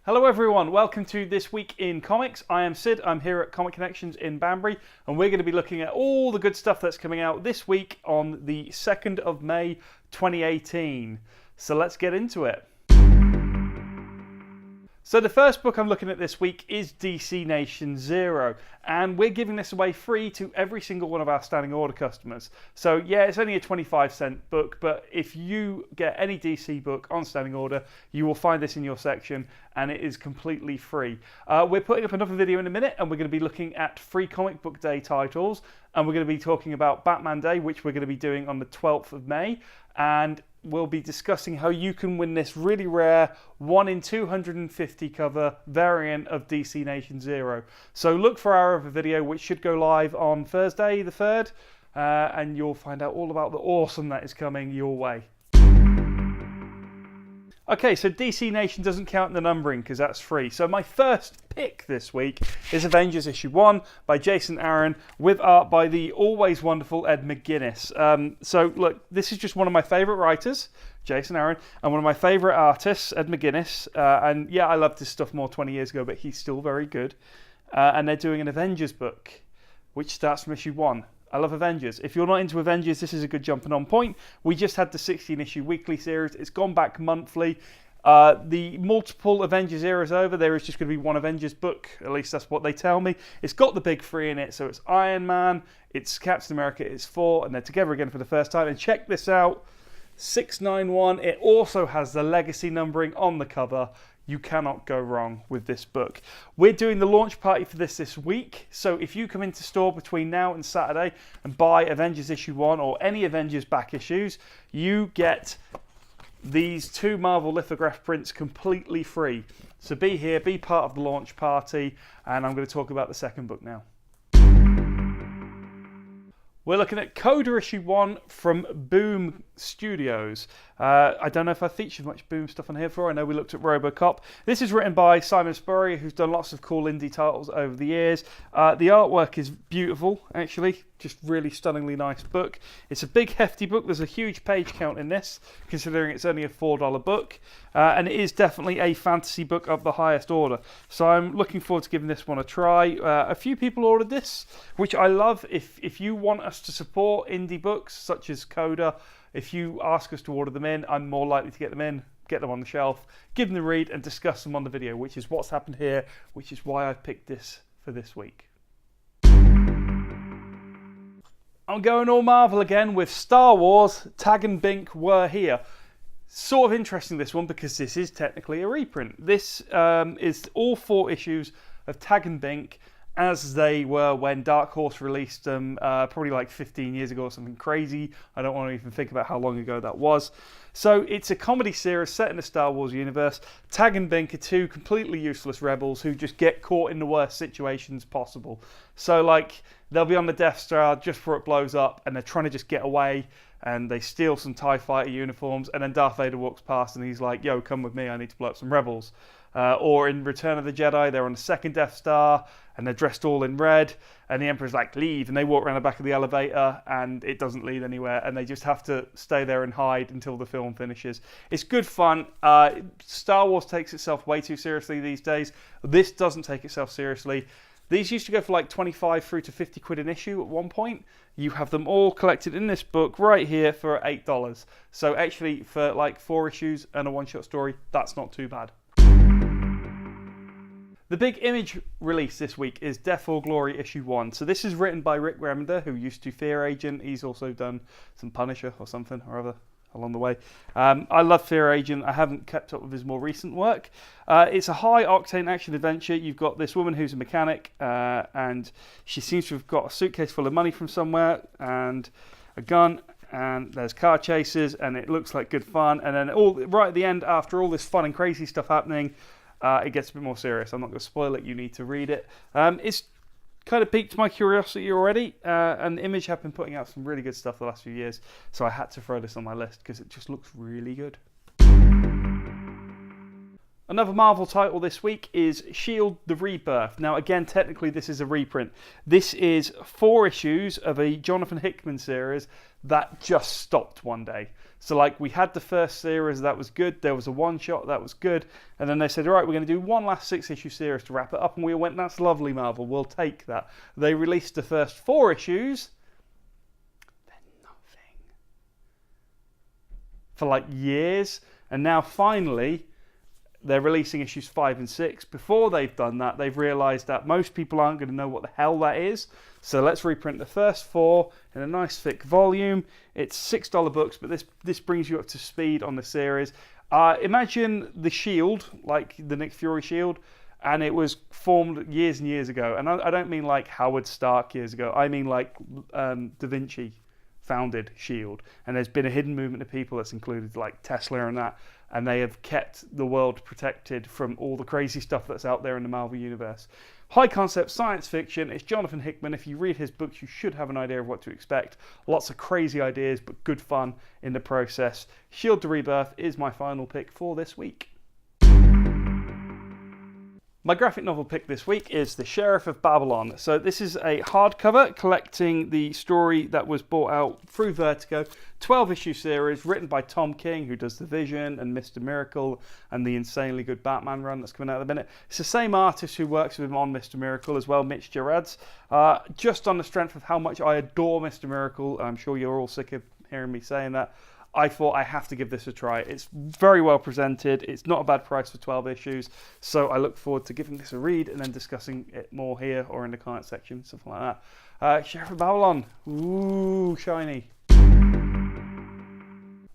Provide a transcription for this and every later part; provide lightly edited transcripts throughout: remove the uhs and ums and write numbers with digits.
Hello everyone, welcome to This Week in Comics. I am Sid, I'm here at Comic Connections in Banbury, and we're going to be looking at all the good stuff that's coming out this week on the 2nd of May 2018. So let's get into it. So the first book I'm looking at this week is DC Nation Zero, and we're giving this away free to every single one of our standing order customers. So yeah, it's only a 25-cent book, but if you get any DC book on standing order, you will find this in your section, and it is completely free. We're putting up another video in a minute, and we're going to be looking at free comic book day titles, and we're going to be talking about Batman Day, which we're going to be doing on the 12th of May, and we'll be discussing how you can win this really rare 1 in 250 cover variant of DC Nation Zero. So look for our other video, which should go live on Thursday the 3rd, and you'll find out all about the awesome that is coming your way. Okay, so DC Nation doesn't count in the numbering because that's free. So my first pick this week is Avengers Issue 1 by Jason Aaron with art by the always wonderful Ed McGuinness. So look, this is just one of my favourite writers, Jason Aaron, and one of my favourite artists, Ed McGuinness. And yeah, I loved his stuff more 20 years ago, but he's still very good. And they're doing an Avengers book, which starts from issue 1. I love Avengers. If you're not into Avengers, this is a good jumping on point. We just had the 16-issue weekly series. It's gone back monthly. The multiple Avengers era is over. There is just going to be one Avengers book. At least that's what they tell me. It's got the big three in it. So it's Iron Man, it's Captain America, it's Thor, and they're together again for the first time. And check this out. 691. It also has the legacy numbering on the cover. You cannot go wrong with this book. We're doing the launch party for this week, so if you come into store between now and Saturday and buy Avengers Issue 1 or any Avengers back issues, you get these 2 Marvel lithograph prints completely free. So be here, be part of the launch party, and I'm going to talk about the second book now. We're looking at Coda Issue 1 from Boom Studios. I don't know if I featured much Boom stuff on here before. I know we looked at RoboCop. This is written by Simon Spurrier, who's done lots of cool indie titles over the years. The artwork is beautiful, actually. Just really stunningly nice book. It's a big, hefty book. There's a huge page count in this, considering it's only a $4 book. And it is definitely a fantasy book of the highest order. So I'm looking forward to giving this one a try. A few people ordered this, which I love. If you want us to support indie books, such as Coda, if you ask us to order them in, I'm more likely to get them in, get them on the shelf, give them a read, and discuss them on the video, which is what's happened here, which is why I picked this for this week. I'm going all Marvel again with Star Wars, Tag and Bink Were Here. Sort of interesting, this one, because this is technically a reprint. This is all 4 issues of Tag and Bink as they were when Dark Horse released them, probably like 15 years ago or something crazy. I don't want to even think about how long ago that was. So it's a comedy series set in the Star Wars universe. Tag and Bink are 2 completely useless rebels who just get caught in the worst situations possible. So like, they'll be on the Death Star just before it blows up, and they're trying to just get away, and they steal some TIE fighter uniforms, and then Darth Vader walks past and he's like, yo, come with me, I need to blow up some rebels. Or in Return of the Jedi, they're on the second Death Star, and they're dressed all in red, and the Emperor's like, leave, and they walk around the back of the elevator, and it doesn't lead anywhere, and they just have to stay there and hide until the film finishes. It's good fun. Star Wars takes itself way too seriously these days. This doesn't take itself seriously. These used to go for like 25 through to 50 quid an issue at one point. You have them all collected in this book right here for $8. So actually, for like 4 issues and a one-shot story, that's not too bad. The big Image release this week is Death or Glory issue 1. So this is written by Rick Remender, who used to Fear Agent. He's also done some Punisher or something or other along the way. I love Fear Agent. I haven't kept up with his more recent work. It's a high-octane action-adventure. You've got this woman who's a mechanic, and she seems to have got a suitcase full of money from somewhere and a gun, and there's car chases, and it looks like good fun. And then right at the end, after all this fun and crazy stuff happening, it gets a bit more serious. I'm not going to spoil it. You need to read it. It's kind of piqued my curiosity already, and Image have been putting out some really good stuff the last few years, so I had to throw this on my list because it just looks really good. Another Marvel title this week is S.H.I.E.L.D. The Rebirth. Now, again, technically this is a reprint. This is 4 issues of a Jonathan Hickman series that just stopped one day. So, like, we had the first series that was good, there was a one-shot that was good, and then they said, all right, we're going to do one last 6-issue series to wrap it up, and we went, that's lovely, Marvel, we'll take that. They released the first 4 issues. They're nothing. For, like, years, and now, finally, they're releasing issues 5 and 6. Before they've done that, they've realised that most people aren't going to know what the hell that is. So let's reprint the first 4 in a nice thick volume. It's $6 books, but this brings you up to speed on the series. Imagine the Shield, like the Nick Fury Shield, and it was formed years and years ago. And I don't mean like Howard Stark years ago. I mean like Da Vinci founded Shield, and there's been a hidden movement of people that's included like Tesla and that, and they have kept the world protected from all the crazy stuff that's out there in the Marvel Universe. High concept science fiction. It's Jonathan Hickman. If you read his books, you should have an idea of what to expect. Lots of crazy ideas, but good fun in the process. S.H.I.E.L.D. The Rebirth is my final pick for this week. My graphic novel pick this week is The Sheriff of Babylon. So this is a hardcover collecting the story that was brought out through Vertigo. 12-issue series written by Tom King, who does The Vision and Mr. Miracle and the insanely good Batman run that's coming out at the minute. It's the same artist who works with him on Mr. Miracle as well, Mitch Gerads. Just on the strength of how much I adore Mr. Miracle, I'm sure you're all sick of hearing me saying that, I thought I have to give this a try. It's very well presented. It's not a bad price for 12 issues. So I look forward to giving this a read and then discussing it more here or in the comment section, something like that. Sheriff of Babylon. Ooh, shiny.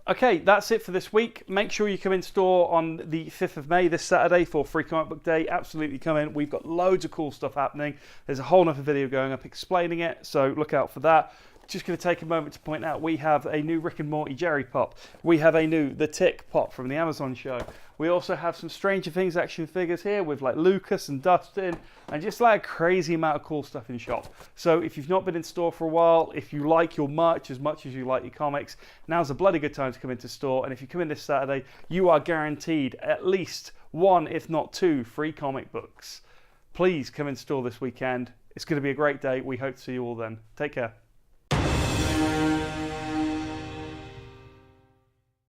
Okay, that's it for this week. Make sure you come in store on the 5th of May, this Saturday, for Free Comic Book Day. Absolutely come in. We've got loads of cool stuff happening. There's a whole other video going up explaining it, so look out for that. Just going to take a moment to point out we have a new Rick and Morty Jerry pop. We have a new The Tick pop from the Amazon show. We also have some Stranger Things action figures here with like Lucas and Dustin and just like a crazy amount of cool stuff in shop. So if you've not been in store for a while, if you like your merch as much as you like your comics, now's a bloody good time to come into store. And if you come in this Saturday, you are guaranteed at least 1, if not 2, free comic books. Please come in store this weekend. It's going to be a great day. We hope to see you all then. Take care.